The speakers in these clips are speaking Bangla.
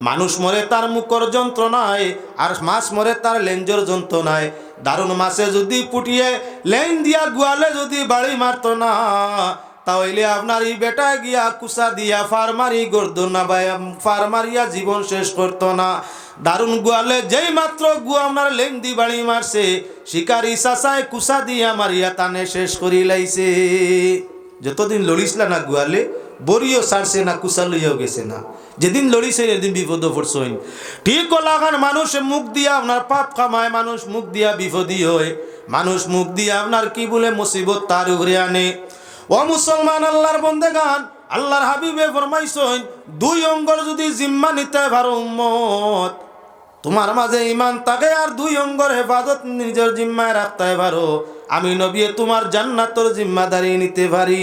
মানুষ মরে তার মুখর যন্ত্রণায়, আর মাছ মরে তার লেঞ্জর যন্ত্রণায়। দারুণ মাছে যদি পুটিয়ে লেন দিয়া গোয়ালে যদি বাড়ি মারত না, তাহলে আপনার এই বেটা গিয়া কুসা দিয়া ফার্মারি গড়ত না বা ফার্মারিয়া জীবন শেষ করতো না। দারুণ গোয়ালে যেই মাত্র গুয়া আপনার লেন দি বাড়ি মারছে, শিকারি চাচায় কুসা দিয়া মারিয়া তানে শেষ করি লাইছে। যতদিন লড়িসলা না গোয়ালে, বড়িও ছাড়ছে না, কুসা লইয়াও গেছে না। যেদিন লড়িছে এদিন বিপদ পড়ছেন। ঠিক কলাখান মানুষ মুখ দিয়া আপনার পাপ কামায়, মানুষ মুখ দিয়া বিপদী হয়, মানুষ মুখ দিয়া আপনার কি বলে মুসিবত তার উপরে আনে। ও মুসলমান আল্লাহর বন্দেগান, আল্লাহর হাবিবে ফরমাইছেন, দুই অঙ্গর যদি জিম্মা নিতে পারো উম্মত, তোমার মাঝে ইমান থাকে আর দুই অঙ্গর হেফাজত নিজের জিম্মায় রাখতে পারো, আমি নবী তোমার জান্নাতের জিম্মাদারি নিতে পারি।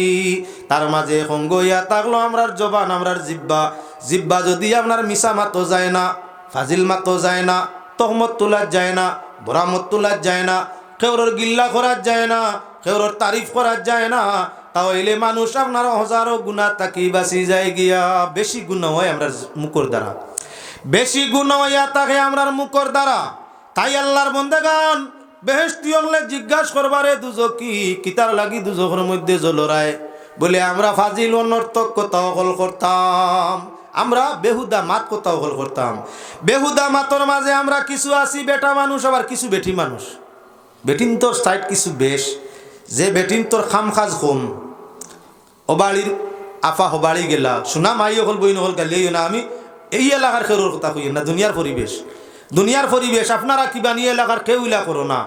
তার মাঝে অঙ্গ ইয়া থাকলো আমরার জবান, আমরার জিব্বা। জিব্বা যদি আপনার মিশা মাতো যায় না, ফাজিল মাতো যায় না, তহমত তোলা যায় না, বরামত তোলা যায় না, কেউর গিল্লা করা যায় না, কেউর তারিফ করা যায় না, তাহলে মানুষ আপনার হাজারো গুণা তাকি বাঁচি যায় গিয়া। বেশি গুণা হয় আমরা মুখর দ্বারা, বেশি গুণ হইয়া থাকে আমরার মুখর দ্বারা। তাই আল্লাহর বন্দেগান বেহেশতি হলে জিজ্ঞাসা করবারে দুজকি কিতার লাগি দুজকের মধ্যে জলরায়, বলে আমরা ফাজিল অনর্থক কথা হল করতাম, আমরা বেহুদা মাত কথা হল করতাম। বেহুদা মাতর মাঝে আমরা কিছু আছি বেটা মানুষ, আবার কিছু বেটি মানুষ। বেটিন তোর সাইড কিছু বেশ, যে বেটিন তোর খাম খাজ কম, অবাড়ির আফা হবাড়ি গেলা শোনা মাইও হল বই নহল গালিও না। আমি এই এলাকার খেরোর কথা কই না, দুনিয়ার পরিবেশ, দুনিয়ার পরিবেশ আপনারা কি বানিয়ে এলাকার কেউ ইলা করো না।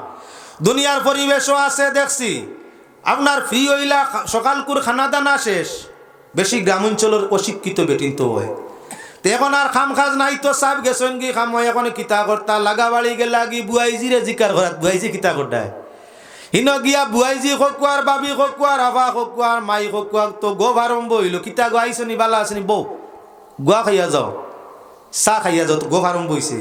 দুনিয়ার পরিবেশও আছে দেখছি, আপনার ফ্রি হইলা সকালকুর খানা দানা শেষ। বেশি গ্রামাঞ্চলের অশিক্ষিত বেটিন তো হয়, তো এখন আর খাম খাজ নাই তো সাব গেছেন কি খাম হয় এখন কিতা করতা লাগা বাড়ি গেলা কি বুয়াইজিরে জিকার করাত, বুয়াইজি কিতা করতায় হিন গিয়া বুয়াইজি খকুয়ার বাবি খকুয়ার আভা খকুয়ার মাই খকুয়ার তো গো আরম্ভ হইল কিতা গো আইসনি বালা আসনি বউ গোয়া খাইয়া যাও, চাহ খাইয়া যাও, গো আরম্ভ হইছে।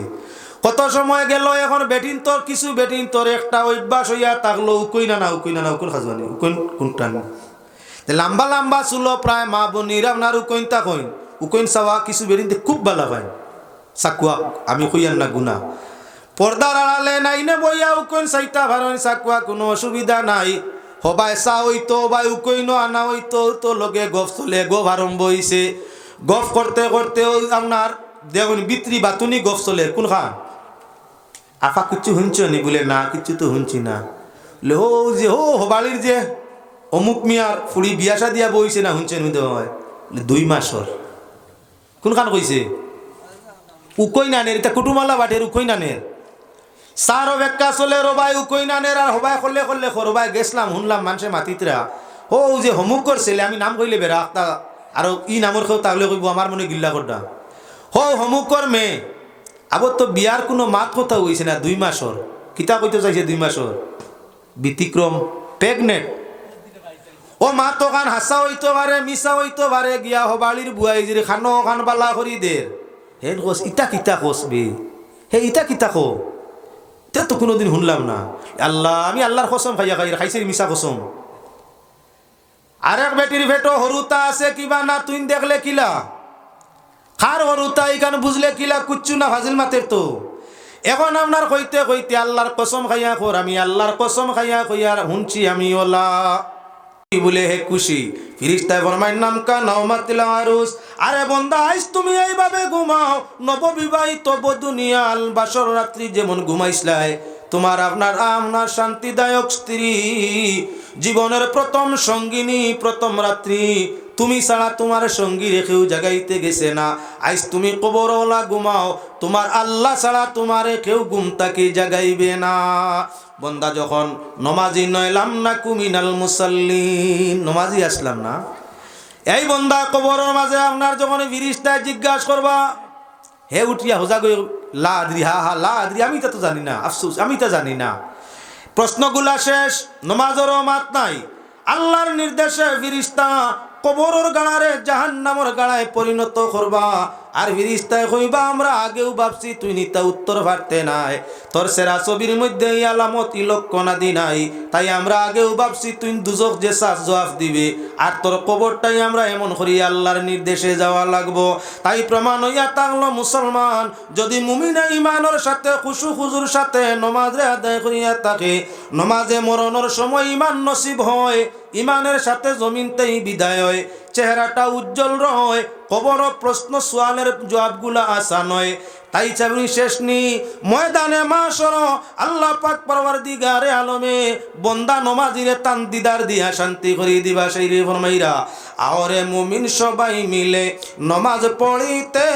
কত সময় গেল এখন বেটিন তোর কিছু বেটিন তোর একটা অভ্যাস হইয়া থাকলো উকই না না উকই না না উকুন খাজবানি উকইন কোনটা লম্বা লম্বা চুলো প্রায় মা বোনির আপনার উকইন তা কইন উকইন চাওয়া কিছু বেটিন খুব ভালো পায় চাকুয়া আমি কইয়ার না গুনা পর্দার আড়ালে নাই না বইয়া উকইন চাইতা ভারণ চাকুয়া কোনো অসুবিধা নাই। হবাই চা হইতো বা উকইনও আনা হইতো তো লগে গফ চলে গো আরম্ভ হইছে। গফ করতে করতে আপনার দেখুন বিত্রি বাতুনি গফ চলে কোন খান আফা কিচ্ছু শুনছ নি বলে না কিচ্ছু তো শুনছি না। বলে ও যে ও হবালির যে অমুক মিয়ার ফুড়ি বিয়াসা দিয়া বইছে না শুনছেন হইতে হয় 2 মাসর কোন খান কইছে উকই নানের এটা কুটুমালা বাটের উকই নানের সারো বেক্কা চলে রবাই উকই নানের আর হবাই করলে করলে রবাই গেছলাম শুনলাম মানুষে মাতিতরা ও যে হমুক করছিলে আমি নাম কইলে বেড়া আখতা আর ই নামর কেউ তাহলে কইব আমার মনে গিল্লা করডা হো হমুকর মেয়ে আবার তো বিয়ার কোনো মাত কথা হইছে না 2 মাসর কিতা কইতে চাইছে 2 মাসর ব্যতিক্রম প্রেগনেন্ট ও মা তো খান হাসা হইতো পারে মিশা হইতো পারে গিয়া হবালির বুয়াই যে খানো খান বালা করি দের হেন কোস ইটা কিতা কোস বে হে ইটা কিতা কো তে তো কোনোদিন শুনলাম না। আল্লাহ আমি আল্লাহর কসম খাইয়া খাইছে মিশা কসম। আরেক বেটির ভেটো হরুতা আছে কিবা না তুই দেখলে কিলা খার হরুতা এইখানে বুঝলে কিলা কুচ্ছু না ফাজিল মাতের তো এখন আপনার কইতে কইতে আল্লাহর কসম খাইয়া খোর আমি আল্লাহর কসম খাইয়া কইয়ার শুনছি আমি ওলা বলে হে খুশি ফিরিস্তায় ফরমায় নাম কা নওমাতিল আরুস আরে বন্দা আইস তুমি এইভাবে ঘুমাও নববিবাহিত বধুনিয়াল বাসর রাত্রি যেমন ঘুমাইছলাই তোমার আপনার শান্তিদায়ক স্ত্রী জীবনের প্রথম সঙ্গিনী প্রথম রাত্রি তুমি ছাড়া তোমার সঙ্গী রেখেও জাগাইতে গেছে না। আইস তুমি কবরওয়ালা ঘুমাও তোমার আল্লাহ ছাড়া তোমারে কেউ ঘুম তাকে জাগাইবে না। বন্দা যখন নমাজি নয়লাম না কুমিনাল মুসাল্লিন নমাজি আসলাম না এই বন্দা কবরের মাঝে আপনার যখন ফিরিস্তায় জিজ্ঞাসা করবা হে উঠিয়া হোজা গই লা আদ্রি হা হা লা আদ্রি আমি তা তো জানি না আফসোস আমি তা জানি না। প্রশ্নগুলা শেষ নমাজেরও মাত নাই আল্লাহর নির্দেশে ফিরিস্তা কবরের গাড়ারে জাহান্নামের গাড়ায় পরিণত করবা। আর ফিরিস্তায় কইবা আমরা আগেও ভাবছি তুই নিতা উত্তর পারতে নাই, তোর সেরা ছবির মধ্যে এই আলামত ই লক্ষণাদি নাই, তাই আমরা আগেও ভাবছি তুই দুজক যে সাজ জবাব দিবে, আর তোর কবরটাই আমরা এমন করি আল্লাহর নির্দেশে যাওয়া লাগবো। তাই প্রমাণ হইয়া থাকলো মুসলমান যদি মুমিনা ইমানের সাথে খুশু খুজুর সাথে নমাজে আদায় করিয়া থাকে, নমাজে মরণের সময় ইমান নসিব হয়, ইমানের সাথে জমিনতেই বিদায় হয়, চেহারাটা উজ্জ্বল রয়, কবর প্রশ্ন সোয়ালের জবাবগুলা আসান হয়। তাই চাবি শেষ নি ময়দানে মাশর আল্লাহ পাক পরওয়ারদিগারে আলমে বন্দা নমাজিরে তান দিদার দিয়া শান্তি করি দিবা সেই রে ফরমাইরা আওরে মুমিন সবাই মিলে নমাজ পড়িতে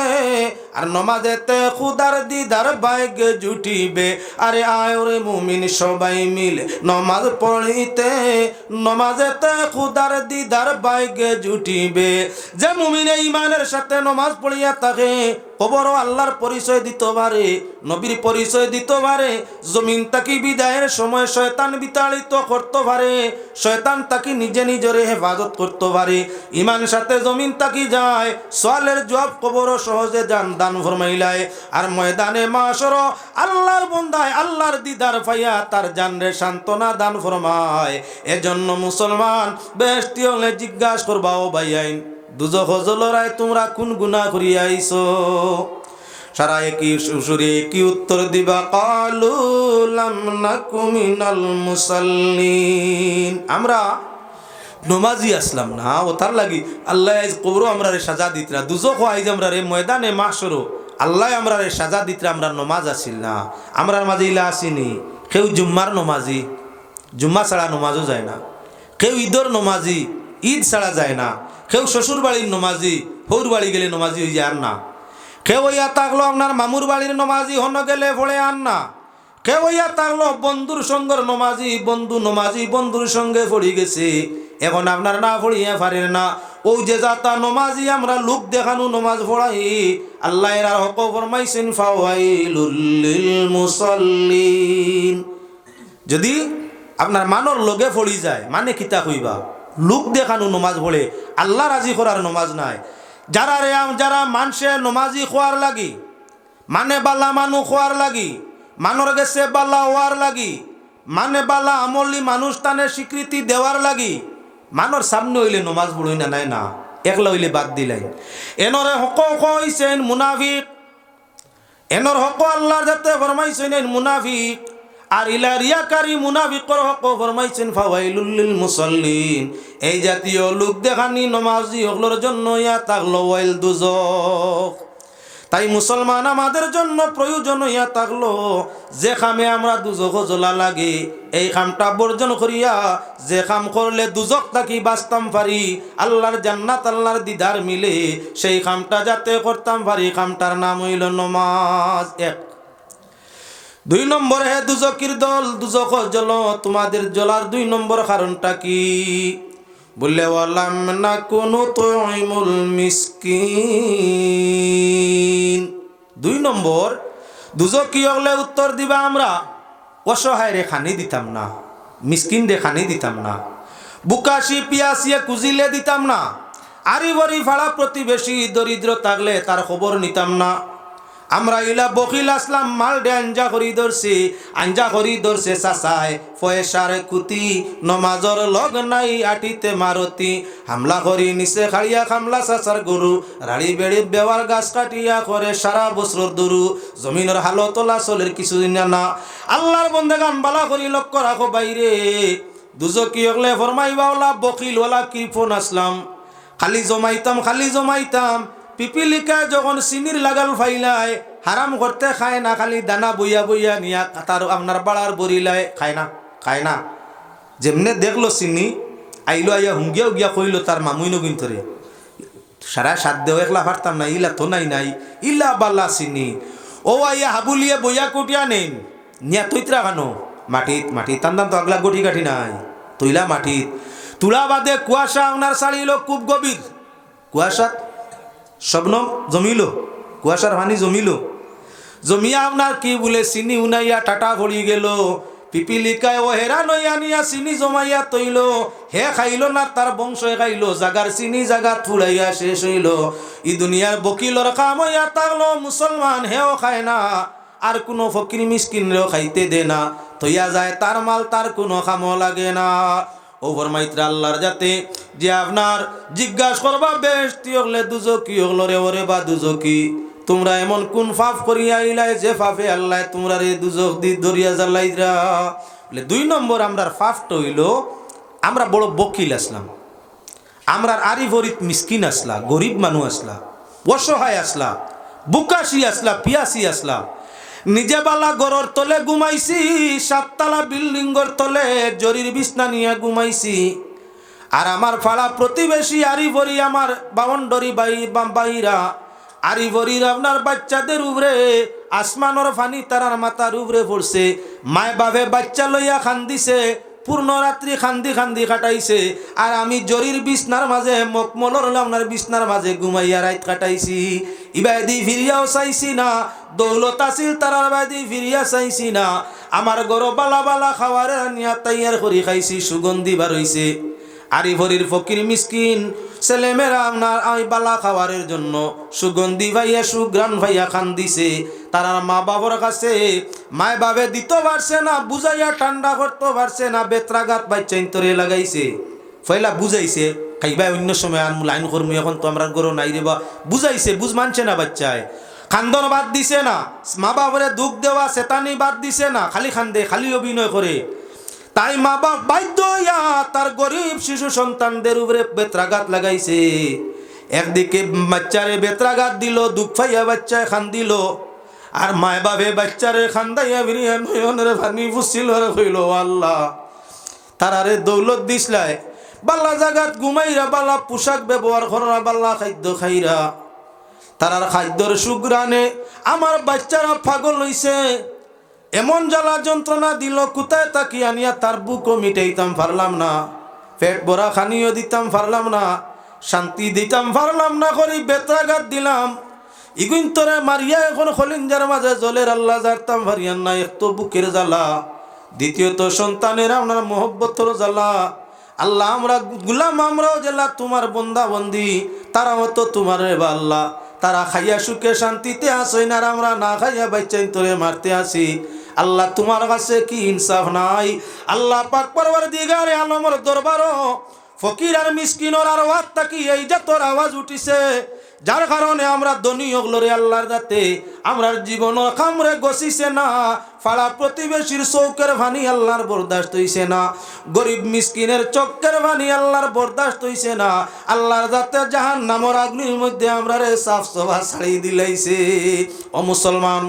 আর নমাজেতে খুদার দিদার বাইগে জুটিবে। আরে আয়রে মুমিন সবাই মিলে নমাজ পড়িতে নমাজেতে খুদার দিদার বাইগে জুটিবে। যে মুমিনে ইমানের সাথে নমাজ পড়িয়া থাকে কবর আল্লাহর পরিচয় দিতে পারে, নবীর পরিচয় দিতে পারে, জমিন তাকি বিদায়ের সময় শয়তান বিতাড়িত করতে পারে, শয়তান তাকি নিজে নিজরে হেফাজত করতে পারে। ইমান সাথে জমিন তাকি যায়, সোয়ালের জবাব কবর সহজে দান ফরমাইলায়। আর ময়দানে মাশর আল্লাহর বন্দায় আল্লাহর দিদার পাইয়া তার জানরে সান্ত্বনা দান ফরমায়। এজন্য মুসলমান বেশটি হলে জিজ্ঞাসা করবা ও ভাইয়াইন দুজখ জলরায় তোমরা কোন গুনাহ করিয়া আইছো? সারা একই সুরে কি উত্তর দিবা? কালু লাম নাকু মিনাল মুসাল্লিন, আমরা নমাজি আসলাম না, ও তার লাগি আল্লাহ কবরও আমরা রে সাজা দিতরা, দুজখ আইজ আমরা রে ময়দানে মাশরও আল্লাহ আমরা রে সাজা দিতরা, আমরা নমাজ আসিল না, আমরার মাঝে ইলা আসিনি। কেউ জুম্মার নমাজি, জুম্মা ছাড়া নমাজও যায় না, কেউ ঈদর নমাজি, ঈদ ছাড়া যায় না, কেউ শ্বশুর বাড়ির নমাজি, হৌর বাড়ি গেলে নমাজি হয়ে যায় আর না, কেউ ইয়া থাকলো আপনার মামুর বাড়ির নমাজি হন গেলে ভরে আর না, কেউ ইয়া থাকলো বন্ধুর সঙ্গের নমাজি, বন্ধু নমাজি বন্ধুর সঙ্গে পড়ি গেছে, এখন আপনার না পড়িয়া পারেন না। ওই যে যাতা নমাজি আমরা লোক দেখানো নমাজ পড়াই আল্লাহ এর হক ফরমাইছেন ফাওয়াইলুল লিল মুসাল্লিন। যদি আপনার মানর লগে পড়ি যায় মানে কিতা কইবা লোক দেখানো নমাজ পড়ে আল্লাহ রাজি করার নমাজ নাই। যারা রে যারা মানসে নমাজি খোয়ার লাগি মানে বালা মানু খোয়ার লাগি মানর গেছে বালা হওয়ার লাগি মানে বালা আমলি মানুষ তানে স্বীকৃতি দেওয়ার লাগি মানর সামনে হইলে নমাজ পড়ই না নাই না একলা হইলে বাদ দিলাই। এনরে হক হইছেন মুনাফিক, এনর হক আল্লাহর যাতে ফরমাইছেন মুনাফিক, আর ইলা রিয়াকারী মুনাফিকর হক ফরমাইছেন ফাওয়াইলুল লিল মুসাল্লিন। এই জাতীয় লোক দেখানি নমাজি হকলর জন্য ইয়া তাগলো ওয়াইল দুজখ। তাই মুসলমান আমাদের জন্য প্রয়োজন ইয়া থাকলো যে খামে আমরা দুজখ জ্বলা লাগে এই খামটা বর্জন করিয়া যে খাম করলে দুজখ থাকি বাঁচতাম পারি, আল্লাহর জান্নাত আল্লাহর দিদার মিলে সেই খামটা যাতে করতাম পারি, খামটার নাম হইল নমাজ। এক দুই নম্বর হে দুজকির দল দুজখ জ্বল, তোমাদের জ্বলার দুই নম্বর কারণটা কি? বললে ওয়ালাম না কোনো তুইমুল মিসকিন। দুই নম্বর দুজকি হলে উত্তর দিবা আমরা অসহায় রে খানি দিতাম না, মিসকিন রে খানি দিতাম না, বুকাশি পিয়াসিয়ে কুজিলে দিতাম না, আরি বরি ফাড়া প্রতিবেশী দরিদ্র থাকলে তার খবর নিতাম না। আমরা ইলা বকিল আসলাম মাল ডে আঞ্জা করি ধরছে চাচায় পয়সার কুতি, নমাজর লগ নাই আটিতে মারতি, হামলা করি নিচে খাড়িয়া খামলা চাচার গরু, রাড়ি বেড়ি বেওয়ার গাছ কাটিয়া করে সারা বছর দরু, জমিনের হালো তোলা চলের কিছুদিন না। আল্লাহর বন্দেগান বালা করি লক্ষ্য রাখো বাইরে দুজকি হলে ফরমাইবাওলা বকিল ওলা কৃপন আসলাম, খালি জমাইতাম পিপিলিকা যখন চিনির লাগাল ফাইলায় হারাম করতে খায় না, খালি দানা বইয়া নিয়া তার আপনার বাড়ার বরিলায় খায় না। যেমনে দেখলো চিনি আইলো আইয়া হুঙ্গিয়া কইলো তার মামুইনো কিন্তু সারা সাত দেও একলা পারতাম না, ইলা তো নাই ইলা বাল্লা চিনি ও আইয়া হাবুলিয়ে বইয়া কুটিয়া নেন নিয়া তৈত্রা খানো মাটিত টান তো আগলা গঠি কাঠি নাই তৈলা মাটিত তুলা বাদে কুয়াশা আপনার চালিল খুব গভীর, কুয়াশাত স্বপ্ন জমিল, কুয়াশার পানি জমিয়া আপনার কি বলে চিনি উনাইয়া টাটা পড়ি গেল, পিপিলিকায় ও হেরান হইয়া নিয়া চিনি জমাইয়া তৈল, হে খাইল না তার বংশ খাইল, জাগার চিনি জাগা ফুড়াইয়া শেষ হইল। ই দুনিয়ার বকিলর কাম হইয়া থাকলো, মুসলমান হেও খায় না, আর কোনো ফকির মিসকিনরেও খাইতে দে না, তৈয়া যায় তার মাল, তার কোনো কামও লাগে না। ওভর মাইত্রা আল্লাহর যাতে যে আপনার জিজ্ঞাসা করবা বেশটি হলে দুজকি হলো রে, ওরে বা দুজকি তোমরা এমন কোন পাপ করিয়া আইলাই যে পাপে আল্লাহ তোমরা রে দুজক দি দরিয়া জ্বালাইরা। বলে 2 নম্বর আমরার পাপটা হইল আমরা বড় বকিল আসলাম, আমরার আরিভরিত মিসকিন আসলা, গরিব মানুষ আসলা, অসহায় আসলা, বুকাশি আসলা, পিয়াসি আসলা। নিজে বালা গরর তলে ঘুমাইছি, 7 তলা বিল্ডিংর তলে জরির বিছনা নিয়ে ঘুমাইছি। আর আমার পাড়া প্রতিবেশী আরিভরি আমার বাউন্ডারি বাইরা আরিভরির আপনার বাচ্চাদের উপরে আসমানোর ফানি তারার মাথার উপরে পড়ছে। মায় বাপে বাচ্চা লইয়া খান্দিছে, পূর্ণ রাত্রি খান্দি খান্দি কাটাইছে। আর আমি জরির বিছনার মাঝে মকমলর আপনার বিছনার মাঝে ঘুমাইয়া রাত কাটাইছি। ইবাদি ফিরিয়াও চাইছি না, দৌলত আসিল তারার বাদি ফিরিয়া চাইছি না। আমার গরো বালা বালা খাওয়ারে নিয়া তৈয়ার করি খাইছি, সুগন্ধি বার হইছে। আরিভরির ফকির মিসকিন ছেলেমেয়েরা আপনার আমি বালা খাওয়ারের জন্য সুগন্ধি ভাইয়া সুগ্রাণ ভাইয়া খান দিছে। তারা মা বাবার কাছে মায় বাবে দিতে পারছে না, বুঝাইয়া ঠান্ডা করতে পারছে না, বেত্রাঘাত বাচ্চাইন তরে লাগাইছে। ফয়লা বুঝাইছে খাইবা অন্য সময় আর লাইন কর্মী, এখন তো আমরা গরো নাই রে বা, বুঝাইছে, বুঝ মানছে না বাচ্চায়। খান্দন বাদ দিছে না, মা বাবারে দুঃখ দেওয়া চেতানি বাদ দিছে না, খালি খান্দে, খালি অভিনয় করে। তাই মা বাপ বাধ্য হইয়া তার গরিব শিশু সন্তানদের উপরে বেত্রাঘাত লাগাইছে। একদিকে বাচ্চারে বেত্রাঘাত দিল, দুঃখ পাইয়া বাচ্চায় খান দিল, আর মায় বাপে বাচ্চারে খান্দাইয়া ফিরিয়া নয়নের পানি ফুসছিল কইল আল্লাহ তারারে দৌলত দিসলাই, বাল্লা জাগাত ঘুমাইরা, বাল্লা পোশাক ব্যবহার করা, বাল্লা খাদ্য খাইরা। তারার খাদ্যর সুগ্রানে আমার বাচ্চারা পাগল হইছে। এমন জ্বালা যন্ত্রণা দিল, কোথায় তাকি আনিয়া তার বুকও মিটাইতাম পারলাম না, পেট ভরা খানিও দিতাম পারলাম না, শান্তি দিতাম পারলাম না, করি বেত্রাঘাত দিলাম। ইগুন তোরে মারিয়া এখন খলিঞ্জার মাঝে জলের আল্লাহ জারতাম পারিয়ান না। এক তো বুকের জ্বালা, দ্বিতীয়ত সন্তানের আপনার মহব্বতর জ্বালা। আল্লাহ আমরা গুলাম, আমরাও জেলা তোমার বন্দা বন্দি, তারাও তো তোমার রে বা আল্লাহ। তারা খাইয়া সুখে শান্তিতে আসই না, আমরা না খাইয়া বাচ্চাইন তোরে মারতে আসি। আল্লাহ তোমার কাছে কি ইনসাফ নাই? আল্লাহ পাক পরওয়ারদিগারে আলমের দরবারও ফকির আর মিসকিনর আর ওয়াত তাকি এই যে তোর আওয়াজ উঠিছে, যার কারণে আমরা ধনী হগলরে আল্লাহর দাতে আমরার জীবন খামরে গছিছে না। ফাড়া প্রতিবেশীর চৌকের ভানি আল্লাহর বরদাস্ত হইছে না, গরিব মিসকিনের চক্কের ভানি আল্লাহর বরদাস্ত হইছে না। আল্লাহর দাতে জাহান্নামের আগুনের মধ্যে আমরারে সাফ সভা ছাড়ি দিলাইছে। ও মুসলমান,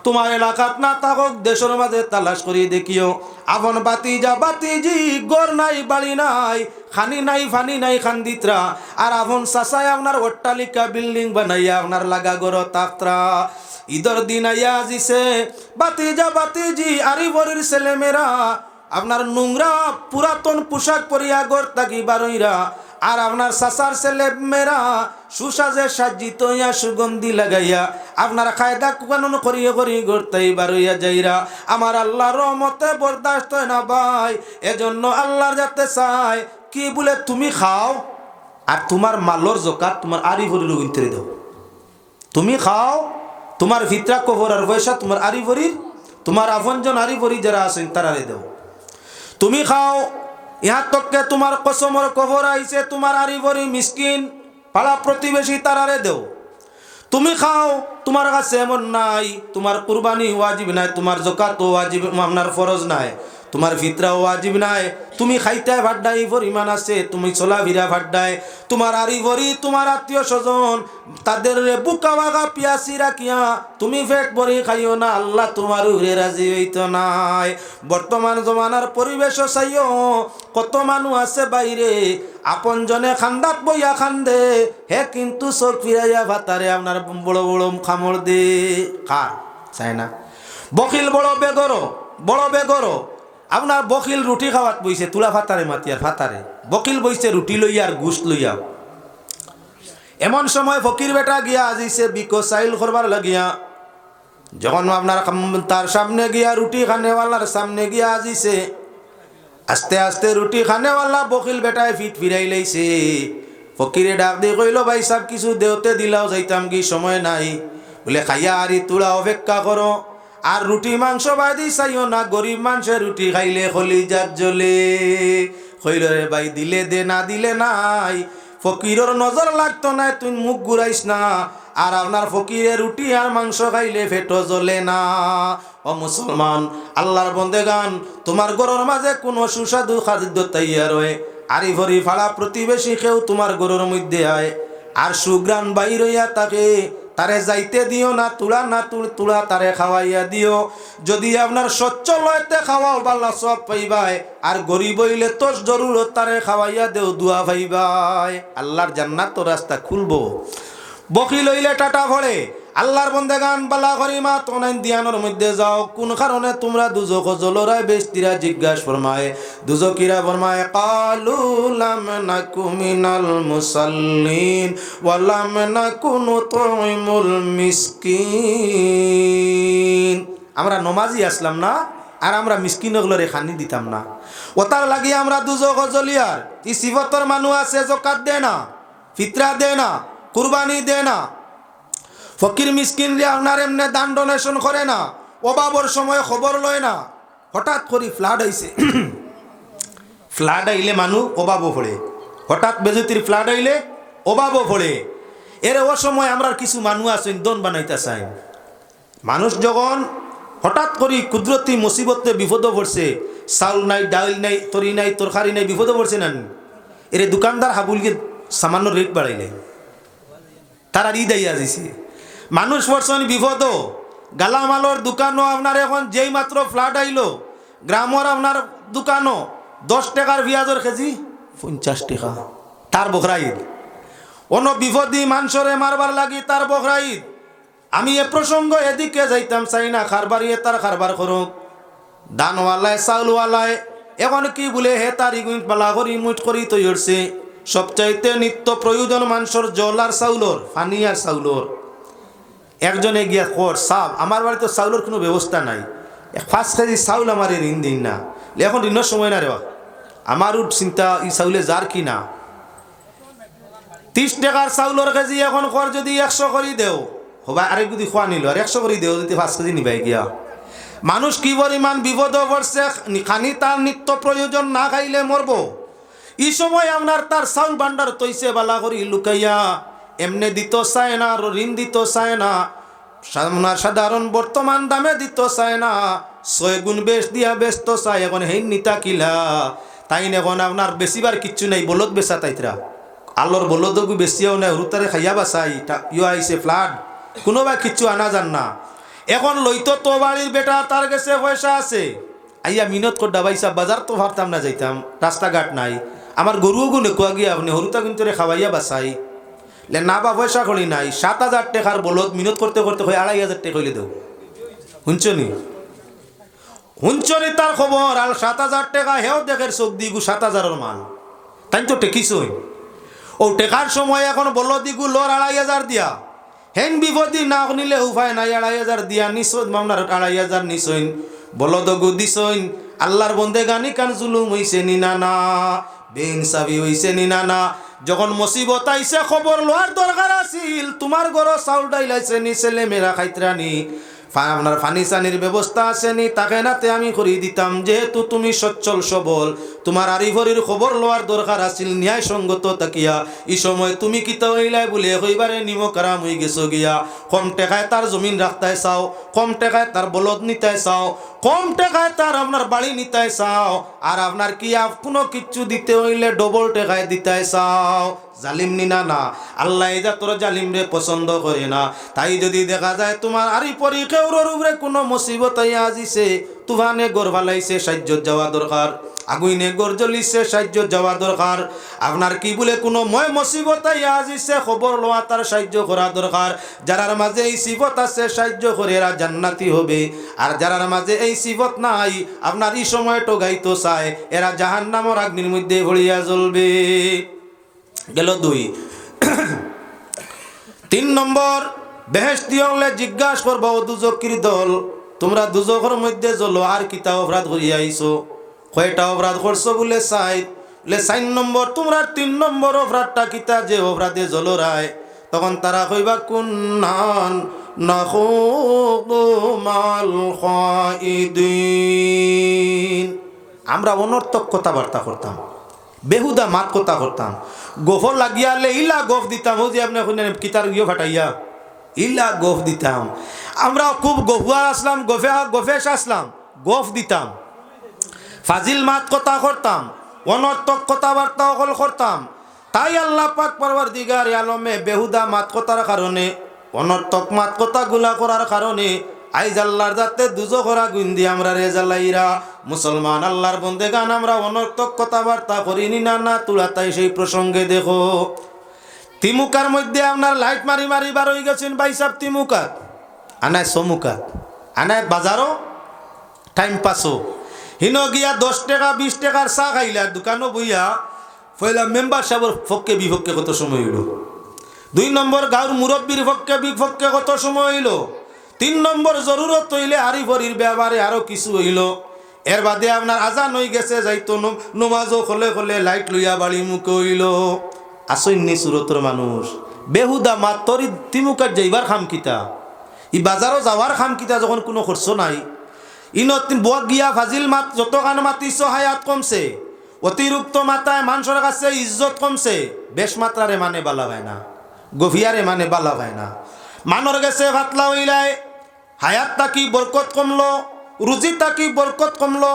তোমার এলাকাত না থাকক, দেশের মাঝে তালাশ করি দেখিও, আপন বাতিজা বাতিজি গর নাই, বাড়ি নাই, খানি নাই, ফানি নাই, খান্দিত্রা। আর আপন চাচাই আপনার অট্টালিকা বিল্ডিং বানাইয়া আপনার লাগা গর তাকত্রা। ঈদের দিন আইয়া আজিছে, বাতিজা বাতিজি আরিবরির ছেলেমেয়েরা আপনার নোংরা পুরাতন পোশাক পরিয়া গর তাকি বারইরা। আর আপনার চাচার ছেলে মেয়েরা সুসাজে সাজ্জিত হইয়া সুগন্ধি লাগাইয়া আপনার কায়দা কানুন করিয়ে করি গড়তাই বারইয়া যাইরা। আমার আল্লাহর রহমতে বরদাস্ত হয় না ভাই, এজন্য আল্লাহর যাতে চাই কি বলে তুমি খাও আর তোমার মালর জকাত তোমার আরিভরির উইন্তরে দাও। তুমি খাও, তোমার ভিতরা কবর আর পয়সা তোমার আরিভরির, তোমার আপনজন আরিভরি যারা আছেন তারারে দাও। তুমি খাও, ইহার তককে তোমার কসমর কবর আইছে, তোমার আরিভরি মিসকিন পাড়া প্রতিবেশী তারারে দেও। তুমি খাও, তোমার কাছে এমন নাই, তোমার কুরবানি ওয়াজিব নাই, তোমার জকাত ওয়াজিব আপনার ফরজ নাই, তোমার ফিতরা ওয়াজিব নাই, তুমি খাইতে ভাড্ডাই পরিমাণ আছে, তুমি চলাফিরা ভাড্ডায়, তোমার আরিভরি তোমার আত্মীয় স্বজন তাদের বুকা বাগা পিয়াসি রাখিয়া তুমি পেট ভরি খাইও না, আল্লাহ তোমার উড়ে রাজি হইত নাই। বর্তমান জমানার পরিবেশ চাইও, কত মানুষ আছে বাইরে আপন জনে খান্দাত বইয়া খান্দে, হে কিন্তু চোখ ফিরাইয়া ভাতারে আপনার বড় বড় খামড় দে খা চাই না। বকিল বড় বেগর আপনার বকিল রুটি খাওয়াত বইছে তুলা ফাতারে মাতিয়ার ফাতারে, বকিল বইছে রুটি লইয়া আর গুস্ত লইয়া। এমন সময় ফকির বেটা গিয়া আজিছে বিকো চাইল করবার লাগিয়া, যখন আপনার তার সামনে গিয়া রুটি খানেওয়ালার সামনে গিয়া আজিছে, আস্তে আস্তে রুটি খানেওয়ালা বকিল বেটায় ফিট ফিরাই লাইছে। ফকিরে ডাক দিয়ে কইল, ভাই সাহেব কিছু দেওতে দিলাও, যাইতাম কি সময় নাই। বলে খাইয়া আরি তুলা অপেক্ষা করো, আর রুটি মাংস বাদি চাইও না, গরিব মানুষের রুটি খাইলে কলিজাত জ্বলে। কইল রে ভাই দিলে দে, না দিলে নাই। ফকিরের নজর লাগতো না, তুই মুখ ঘুরাইস না। আর আপনার ফকিরের রুটি আর মাংস খাইলে পেটও জ্বলে না। ও মুসলমান, আল্লাহর বন্দেগান, তোমার গরুর মাঝে কোনো সুস্বাদু খাদ্য তৈয়ার হয়, আরি ভরি ফাড়া প্রতিবেশী কেউ তোমার গরুর মধ্যে আয়, আর সুগ্রাণ বাইর হইয়া তাকে, তারে যাইতে দিও না, তুলা না তুলা তারে খাওয়াইয়া দিও। যদি আপনার সচ্ছল হইতে খাওয়াও বাল্লা সব পাইবাই, আর গরিব হইলে তো জরুরত তারে খাওয়াইয়া দেও, দুয়া পাইবাই, আল্লাহর জান্নাত রাস্তা খুলবো। বকিল হইলে টাটা ভরে। আল্লাহর বন্দেগান বালা করিমা তোনাইন দিয়ানোর মধ্যে যাও, কোন কারণে তোমরা দুজক জলরায় বেস্তিরা জিজ্ঞাস ফরমায়। দুজকিরা ফরমায়, কালু লাম নাকু মিনাল মুসাল্লিন ওয়া লাম নাকু নুতইমুল মিসকিন। আমরা নমাজি আসলাম না, আর আমরা মিসকিনগুলোরে খানি দিতাম না। ওতার লাগি আমরা দুজক জলিয়ার ই সিফতর মানুষ আছে, যাকাত দেয় না, ফিতরা দেয় না, কুরবানি দেয় না, ফকির মিসকিন রে আপনার এমনি দান ডোনেশন করে না, অভাবর সময় খবর লয় না। হঠাৎ করে ফ্লাড হইছে, ফ্লাড আইলে মানুষ অভাবও পড়ে, হঠাৎ বেজতির ফ্লাড আইলে অভাবও পড়ে। এর ও সময় আমরা কিছু মানুষ আছেন দন বানাইতে চাই। মানুষ যখন হঠাৎ করে কুদরতি মুসিবতে বিপদ পড়ছে, চাউল নাই, ডাল নাই, তরি নাই, তরকারি নাই, বিপদ পড়ছে না, এর দোকানদার হাবুলকে সামান্য রেট বাড়াইলে তারা দাইয়া দিছে। মানুষ পড়ছেন বিপদ, গালামালর দোকানও আপনার এখন যেই মাত্র ফ্লাড আইলো, গ্রামের আপনার দোকানও 10 টাকার পেঁয়াজের কেজি 50 টাকা, তার বখরাইদ। অন্য বিপদি মানুষরে মারবার লাগি তার বখরাইদ। আমি এ প্রসঙ্গ এদিকে যাইতাম চাই না, খারবারিয়ে তার খারবার করুক, দানওয়ালায় চাউলওয়ালায় এখন কি বলে হে তার ইগুইট পালা করি মুট করি তৈ উঠছে। সবচাইতে নিত্য প্রয়োজন মানুষের জল আর চাউলর, পানি আর চাউলর। একজনে গিয়া কর, সাব আমার বাড়িতে চাউলের কোনো ব্যবস্থা নাই, 5 কেজি চাউল আমার ঋণ দিন না। এখন ঋণের সময় না রে, আমারও চিন্তা ই চাউলে যার কি না। 30 টাকার চাউলের কেজি এখন কর যদি 100 করে দেও, হবা আরেক যদি খোয়া নিল, আর 100 করে দেও যদি 5 কেজি নিবাই গিয়া। মানুষ কি পরিমাণ বিপদ পড়ছে, খানি তার নিত্য প্রয়োজন না খাইলে মরব। এই সময় আপনার তার চাউল ভান্ডার তৈছে বালা করি লুকাইয়া, এমনি দিত চায় না, ঋণ দিত চায় না, সাধারণ বর্তমান দামে দিত চায় না, 6 গুণ বেশ দিয়া ব্যস্ত চায়। এখন হেই নিতা কিলা তাই এখন আপনার বেশিবার কিচ্ছু নাই, বলদ বেচা তাইতরা আলোর বলদগু বেশিও নাই, হুতারে খাইয়া বাসাই ইয়ে আইসে ফ্লাড, কোনোবা কিচ্ছু আনা যান না। এখন লইতো তো বাড়ির বেটা, তার কাছে পয়সা আছে, আইয়া মিনত কর ডাবাইসা, বাজার তো ভাবতাম না যাইতাম, রাস্তাঘাট নাই, আমার গরুও গুনে কোয়া গিয়া আপনি হরুতা কিন্তু খাওয়াইয়া বাসাই লে না, বা পয়সা করি নাই। 7,000 টাকার বলদ মিনত করতে করতে হয় 2,500 টাকা হইলে দেও। শুনছনি শুনছনি তার খবর, আর 7,000 টাকা হেও দেখের চোখ দিগু 7,000-এর মাল, তাই তো টেকিছই। ও টেকার সময় এখন বলদ দিগু লোর 2,500 দিয়া, হেন বিপদি না নিলে উপায় নাই, 2,500 দিয়া নিশ্চয় মামলার 2,500 নিশ্চয় বলদগু দিছইন। আল্লাহর বন্দে গানি কান জুলুম হইছে নি না না, বেইনসাফি হইছে নি না না। যখন মুসিবত আইছে খবর লোয়ার দরকার আছিল, তোমার ঘর চাউল ডাইলাইছে নি, ছেলে মেয়েরা খাইতরানি, আপনার ফানি চানির ব্যবস্থা আছে নি, তাকে নাতে আমি করিয়ে দিতাম। যেহেতু তুমি সচ্ছল সবল, তোমার আরিভরির খবর লোয়ার দরকার আছিল ন্যায় সঙ্গত তাকিয়া, এই সময় তুমি কিতা হইলাই বলে হইবারে নিমকারাম হয়ে গেছো গিয়া। কম টাকায় তার জমিন রাখতায় চাও, কম টাকায় তার বলদ নিতায় চাও, কম টাকায় তার আপনার বাড়ি নিতায় চাও, আর আপনার কি কোনো কিচ্ছু দিতে হইলে ডবল টাকায় দিতায় চাও। জালিম নিনা না, আল্লাহ যা তোর জালিম রে পছন্দ করে না। তাই যদি দেখা যায় তোমার আরি পরি কেউর উপরে কোনো মুসিবত আজিছে, তুফানে গড় ভালাইছে, সাহায্য যাওয়া দরকার, আগুইনে গড় জ্বলিছে, সাহায্য যাওয়া দরকার। আপনার কি বলে কোনো ময় মুসিবত আজিছে, খবর লওয়া, তার সাহায্য করা দরকার। যারার মাঝে এই সিফত আছে সাহায্য করে এরা জান্নাতি হবে, আর যারার মাঝে এই সিফত নাই, আপনার এই সময় টোগাইতো চায়, এরা জাহান্নামের আগ্নির মধ্যে ভরিয়া জ্বলবে। গেল 2। 3 নম্বর, বেহেশতি হলে জিজ্ঞাসা করবো ও দুজকির দল তোমরা দুজকের মধ্যে জ্বলো আর কিতা অপরাধ করিয়া আইছো কয়টা অপরাধ করছো বলে চাই বলে 4 নম্বর তোমরা 3 নম্বর অপরাধটা কিতা যে অপরাধে জ্বলো রায় তখন তারা কইবা কুন্নান নাখুদু মাল খাইদিন আমরা অনর্থক কথাবার্তা করতাম বেহুদা মাত কথা করতাম গোফর লাগিয়ালে ইলা গোফ দিতাম ও যে আপনি কিতার ইয়ে ফাটাইয়া ইলা গোফ দিতাম আমরা খুব গফুয়া আসলাম গফেশ আসলাম গোফ দিতাম ফাজিল মাত কথা করতাম অনর্থক কথাবার্তা অকল করতাম তাই আল্লাহ পাক পরওয়ারদিগার আলমে বেহুদা মাত কথার কারণে অনর্থক মাত কথাগুলা করার কারণে আইজ আল্লাহর যাতে দুজখের আগুন দিয়ে আমরা রেজালাইরা মুসলমান আল্লাহর বন্দেগান আমরা অনর্থক কথাবার্তা করিনি না তুলা তাই সেই প্রসঙ্গে দেখো তিমুকার মধ্যে আপনার লাইট মারি মারি বার হয়ে গেছেন ভাই সাহেব তিমুকাত আনায় সমুকাত আনায় বাজারও টাইম পাসও হিন গিয়া 10 টাকা 20 টাকার চা খাইলা দোকানও বইয়া পয়লা মেম্বার সাহেবের পক্ষে বিপক্ষে কত সময় হইল 2 নম্বর গাঁর মুরব্বীর পক্ষে বিপক্ষে কত সময় হইল 3 নম্বর জরুরত হইলে হারি ভরির ব্যাপারে আরো কিছু হইল এর বাদে আপনার আজান হয়ে গেছে যাইতো নমাজও খোলে খোলে লাইট লইয়া বাড়ি মুখে হইল আসন্নি সুরতর মানুষ বেহুদা মাত তরি তিমুকার যাইবার খাম কিতা ই বাজারও যাওয়ার খাম কিতা যখন কোনো খরচ নাই ইনত বক গিয়া ফাজিল মাত যত গান মাতিছ হায়াত কমছে অতিরিক্ত মাত্রায় মানুষের কাছে ইজ্জত কমছে বেশ মাত্রারে মানে বালা হয় না গভিয়ারে মানে বালা হয় না মানর গেছে ফাতলা হইলায় হায়াত তাকি বরকত কমলো রুজি তাকি বরকত কমলো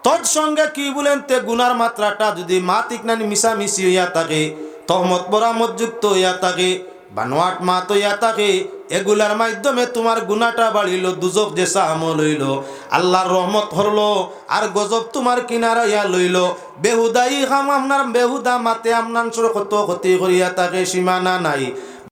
তৎসঙ্গে কি বলেন তে গুনার মাত্রাটা যদি মাতিক নানি মিশামিশি হইয়া থাকে তহমত বরামত যুক্ত হইয়া থাকে বানোয়াট মাত হইয়া থাকে এগুলার মাধ্যমে তোমার গুনাটা বাড়িল দুজক যে আমল হইল আল্লাহর রহমত হরলো আর গজব তোমার কিনারা ইয়া লইল বেহুদাই খাম আপনার বেহুদা মাতে আপনার কত ক্ষতি করিয়া থাকে সীমানা নাই